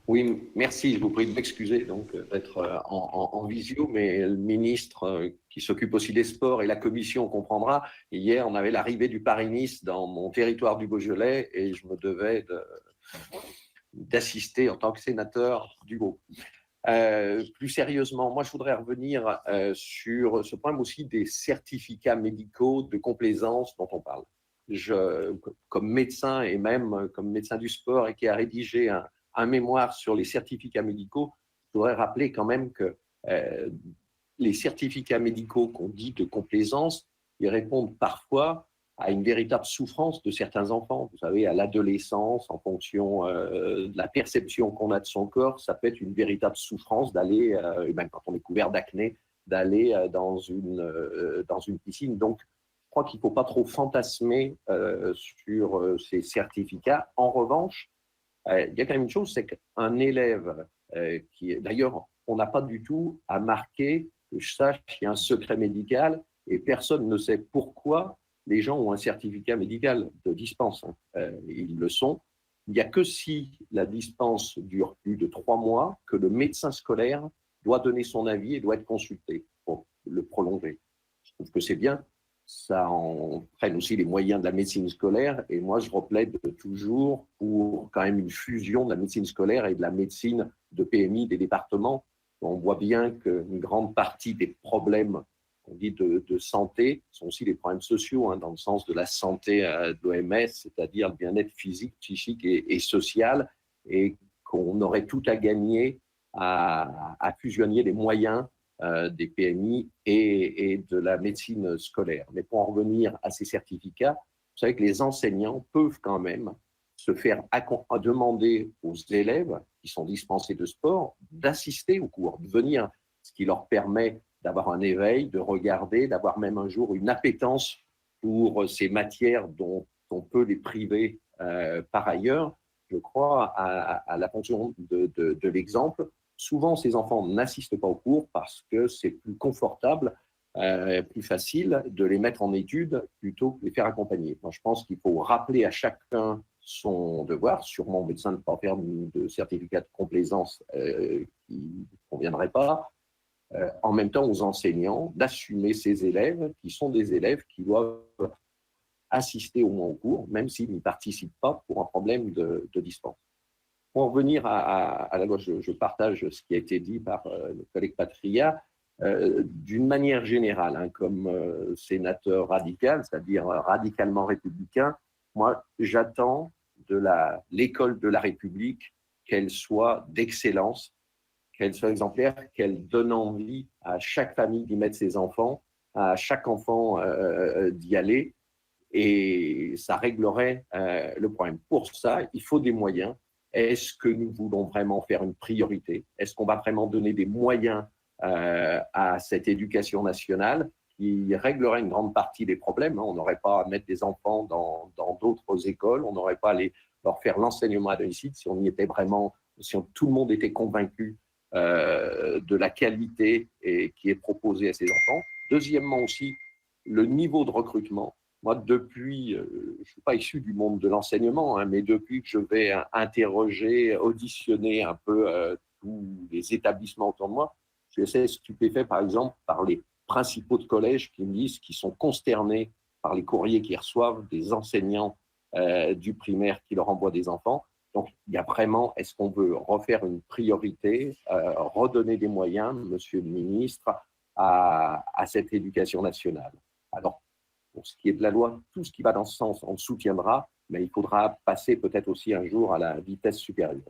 Oui, merci. Je vous prie de m'excuser d'être en visio, mais le ministre qui s'occupe aussi des sports et la commission comprendra. Hier, on avait l'arrivée du Paris-Nice dans mon territoire du Beaujolais et je me devais d'assister en tant que sénateur du groupe. Plus sérieusement, moi, je voudrais revenir sur ce problème aussi des certificats médicaux de complaisance dont on parle. Comme médecin et même comme médecin du sport et qui a rédigé un mémoire sur les certificats médicaux, je voudrais rappeler quand même que les certificats médicaux qu'on dit de complaisance, ils répondent parfois à une véritable souffrance de certains enfants. Vous savez, à l'adolescence, en fonction de la perception qu'on a de son corps, ça peut être une véritable souffrance d'aller, même quand on est couvert d'acné, d'aller dans une piscine. Donc, je crois qu'il ne faut pas trop fantasmer sur ces certificats. En revanche, il y a quand même une chose, c'est qu'un élève d'ailleurs, on n'a pas du tout à marquer que je sache qu'il y a un secret médical et personne ne sait pourquoi les gens ont un certificat médical de dispense. Ils le sont. Il n'y a que si la dispense dure plus de 3 mois que le médecin scolaire doit donner son avis et doit être consulté pour le prolonger. Je trouve que c'est bien. Ça entraîne aussi les moyens de la médecine scolaire. Et moi, je replaide toujours pour quand même une fusion de la médecine scolaire et de la médecine de PMI des départements. On voit bien qu'une grande partie des problèmes on dit de santé sont aussi des problèmes sociaux, dans le sens de la santé de l'OMS, c'est-à-dire le bien-être physique, psychique et social, et qu'on aurait tout à gagner à fusionner les moyens des PMI et de la médecine scolaire. Mais pour en revenir à ces certificats, vous savez que les enseignants peuvent quand même se faire demander aux élèves qui sont dispensés de sport d'assister au cours, de venir, ce qui leur permet d'avoir un éveil, de regarder, d'avoir même un jour une appétence pour ces matières dont on peut les priver par ailleurs. Je crois à la fonction de l'exemple. Souvent, ces enfants n'assistent pas aux cours parce que c'est plus confortable, plus facile de les mettre en études plutôt que de les faire accompagner. Moi, je pense qu'il faut rappeler à chacun son devoir, sûrement au médecin de ne pas faire de certificat de complaisance qui ne conviendrait pas, en même temps aux enseignants d'assumer ces élèves qui sont des élèves qui doivent assister au moins au cours, même s'ils n'y participent pas pour un problème de dispense. Pour en revenir à la loi, je partage ce qui a été dit par le collègue Patria. D'une manière générale, comme sénateur radical, c'est-à-dire radicalement républicain, moi, j'attends de l'école de la République qu'elle soit d'excellence, qu'elle soit exemplaire, qu'elle donne envie à chaque famille d'y mettre ses enfants, à chaque enfant d'y aller, et ça réglerait le problème. Pour ça, il faut des moyens. Est-ce que nous voulons vraiment faire une priorité? Est-ce qu'on va vraiment donner des moyens à cette éducation nationale qui réglerait une grande partie des problèmes? On n'aurait pas à mettre des enfants dans d'autres écoles, on n'aurait pas à leur faire l'enseignement à domicile si on y était vraiment, si tout le monde était convaincu de la qualité qui est proposée à ces enfants. Deuxièmement aussi, le niveau de recrutement. Moi, depuis, je ne suis pas issu du monde de l'enseignement, mais depuis que je vais interroger, auditionner un peu tous les établissements autour de moi, je suis assez stupéfait, par exemple, par les principaux de collèges qui me disent qu'ils sont consternés par les courriers qu'ils reçoivent des enseignants du primaire qui leur envoient des enfants. Donc, il y a vraiment, est-ce qu'on veut refaire une priorité, redonner des moyens, monsieur le ministre, à cette éducation nationale? Alors, pour ce qui est de la loi, tout ce qui va dans ce sens, on le soutiendra, mais il faudra passer peut-être aussi un jour à la vitesse supérieure.